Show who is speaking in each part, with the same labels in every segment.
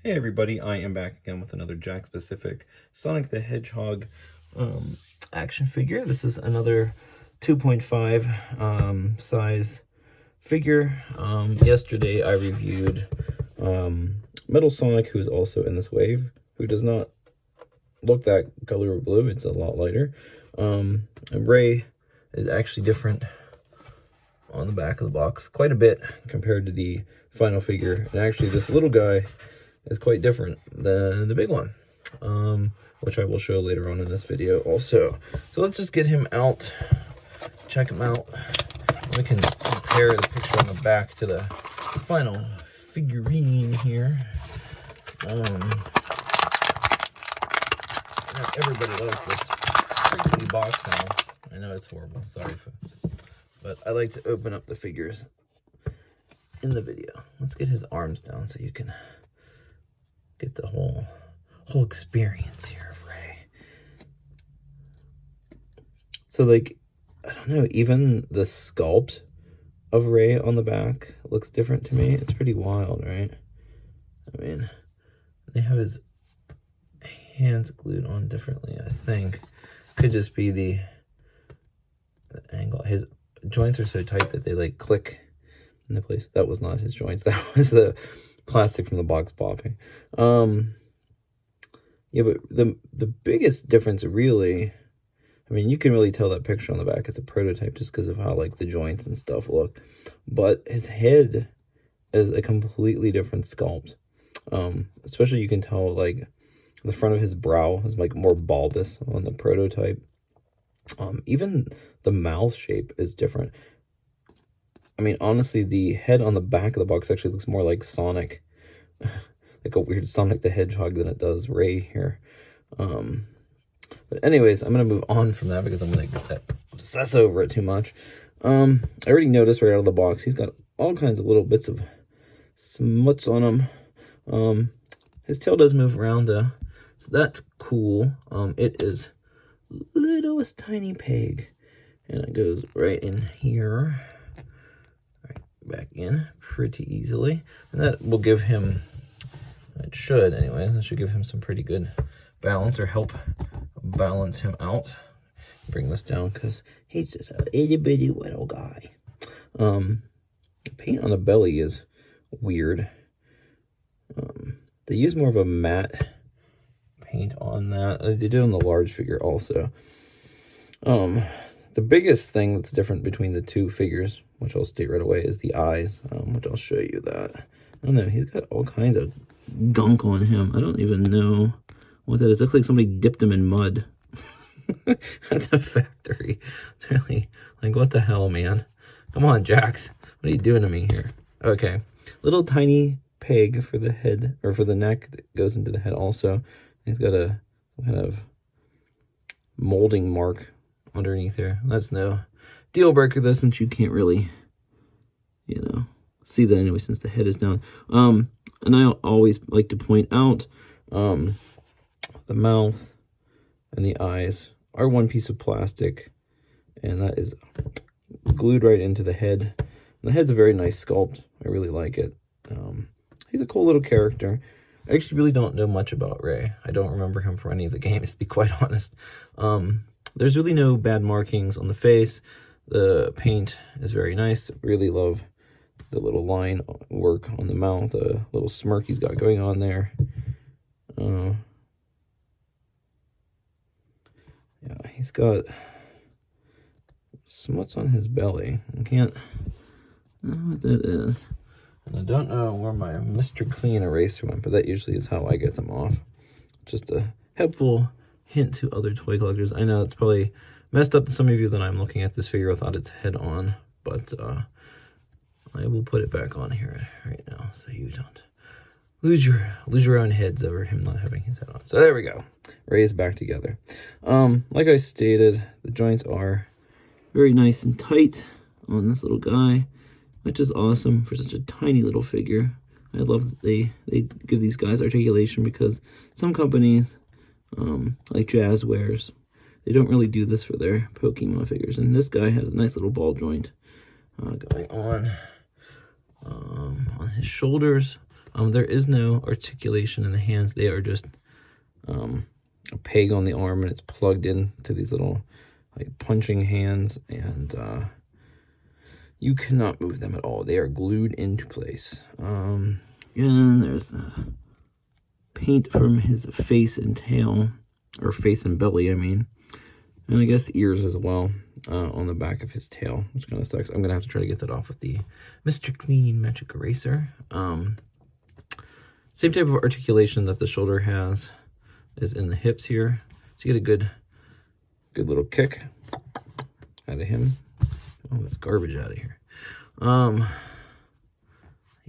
Speaker 1: Hey everybody, I am back again with another Jakks specific Sonic the Hedgehog action figure. This is another 2.5 size figure. Yesterday I reviewed Metal Sonic, who is also in this wave, who does not look that color of blue. It's a lot lighter. And Ray is actually different on the back of the box quite a bit compared to the final figure. And actually this little guy is quite different than the big one, which I will show later on in this video also. So let's just get him out, check him out. We can compare the picture on the back to the final figurine here. Everybody loves this prickly box now. I know it's horrible, sorry folks, but I like to open up the figures in the video. Let's get his arms down so you can get the whole experience here of Ray. So like, I don't know, even the sculpt of Ray on the back looks different to me. It's pretty wild, right? I mean, they have his hands glued on differently, I think. Could just be the angle. His joints are so tight that they like click into place. That was not his joints. That was the plastic from the box popping. Yeah, but the biggest difference really, I mean, you can really tell that picture on the back is a prototype just because of how like the joints and stuff look. But his head is a completely different sculpt. Especially you can tell like the front of his brow is like more bulbous on the prototype. Even the mouth shape is different. I mean, honestly, the head on the back of the box actually looks more like Sonic, like a weird Sonic the Hedgehog than it does Ray here. But anyways, I'm going to move on from that because I'm going to obsess over it too much. I already noticed right out of the box, he's got all kinds of little bits of smuts on him. His tail does move around though, so that's cool. It is littlest tiny peg, and it goes right in here. Back in pretty easily, and that will give him, it should anyway, that should give him some pretty good balance, or help balance him out. Bring this down because he's just a itty bitty little guy. The paint on the belly is weird. They use more of a matte paint on that. They did on the large figure also. The biggest thing that's different between the two figures, which I'll state right away, is the eyes, which I'll show you that. I don't know, he's got all kinds of gunk on him. I don't even know what that is. It looks like somebody dipped him in mud at the factory. It's really like, what the hell, man? Come on, Jakks. What are you doing to me here? Okay, little tiny peg for the head, or for the neck that goes into the head also. He's got a kind of molding mark underneath here. That's no deal breaker though, since you can't really, you know, see that anyway, since the head is down. And I always like to point out, the mouth and the eyes are one piece of plastic, and that is glued right into the head. And the head's a very nice sculpt. I really like it. He's a cool little character. I actually really don't know much about Ray. I don't remember him from any of the games, to be quite honest. There's really no bad markings on the face. The paint is very nice. Really love the little line work on the mouth, the little smirk he's got going on there. Yeah, he's got smuts on his belly. I can't know what that is. And I don't know where my Mr. Clean eraser went, but that usually is how I get them off. Just a helpful hint to other toy collectors. I know it's probably messed up to some of you that I'm looking at this figure without its head on, but I will put it back on here right now so you don't lose your own heads over him not having his head on. So there we go. Ray is back together. Like I stated, the joints are very nice and tight on this little guy, which is awesome for such a tiny little figure. I love that they give these guys articulation, because some companies, like Jazzwares, they don't really do this for their Pokemon figures. And this guy has a nice little ball joint going on his shoulders. There is no articulation in the hands. They are just a peg on the arm, and it's plugged into these little like punching hands, and you cannot move them at all. They are glued into place. And there's the paint from his face and tail, or face and belly, I mean. And I guess ears as well on the back of his tail, which kind of sucks. I'm going to have to try to get that off with the Mr. Clean Magic Eraser. Same type of articulation that the shoulder has is in the hips here. So you get a good little kick out of him. Oh, that's garbage out of here.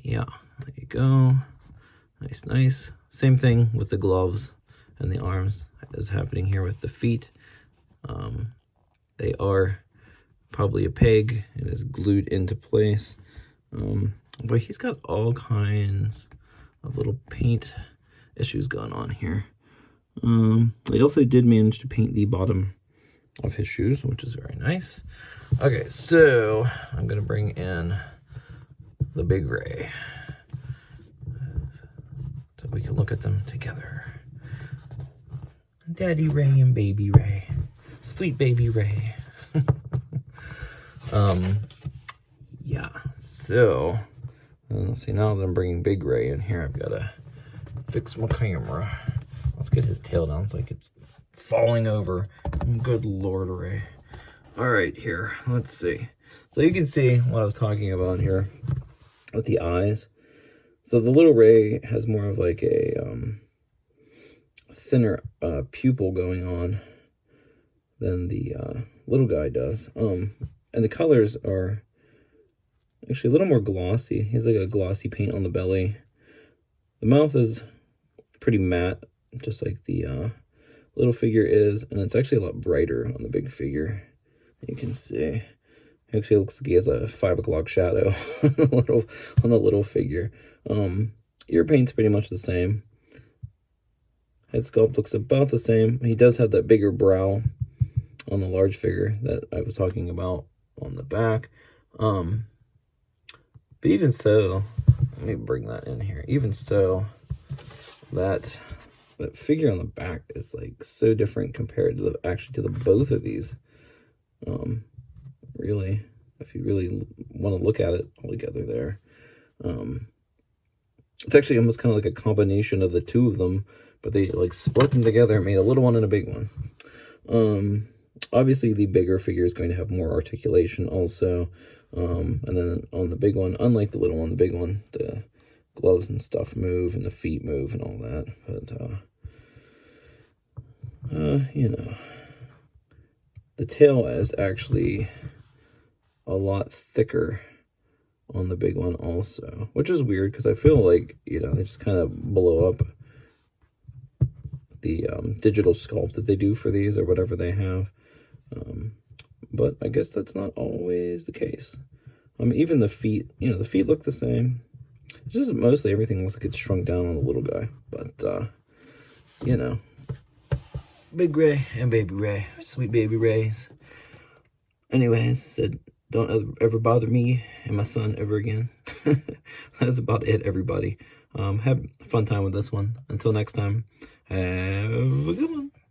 Speaker 1: Yeah, there you go. Nice, nice. Same thing with the gloves and the arms as happening here with the feet. They are probably a peg and is glued into place. But he's got all kinds of little paint issues going on here. They also did manage to paint the bottom of his shoes, which is very nice. Okay, so I'm gonna bring in the Big Ray so we can look at them together. Daddy Ray and Baby Ray. Sweet Baby Ray. Yeah, so let's see, now that I'm bringing Big Ray in here, I've got to fix my camera. Let's get his tail down so it's falling over. Good Lord, Ray. All right, here, let's see. So you can see what I was talking about here with the eyes. So the little Ray has more of like a thinner pupil going on than the little guy does. And the colors are actually a little more glossy. He has like a glossy paint on the belly. The mouth is pretty matte, just like the little figure is, and it's actually a lot brighter on the big figure. You can see. It actually looks like he has a 5 o'clock shadow on the little figure. Ear paint's pretty much the same. Head sculpt looks about the same. He does have that bigger brow on the large figure that I was talking about on the back. But even so, let me bring that in here. Even so, that figure on the back is like so different compared to the both of these. Really, if you really want to look at it all together there, it's actually almost kind of like a combination of the two of them, but they like split them together and made a little one and a big one. Obviously the bigger figure is going to have more articulation also, and then on the big one, unlike the little one, the big one, the gloves and stuff move and the feet move and all that, but you know, the tail is actually a lot thicker on the big one also, which is weird because I feel like, you know, they just kind of blow up the digital sculpt that they do for these or whatever they have. But I guess that's not always the case. Even the feet, you know, the feet look the same. It's just mostly everything looks like it's shrunk down on the little guy. But, you know, Big Ray and Baby Ray, sweet Baby Rays. Anyways, said, don't ever bother me and my son ever again. That's about it, everybody. Have a fun time with this one. Until next time, have a good one.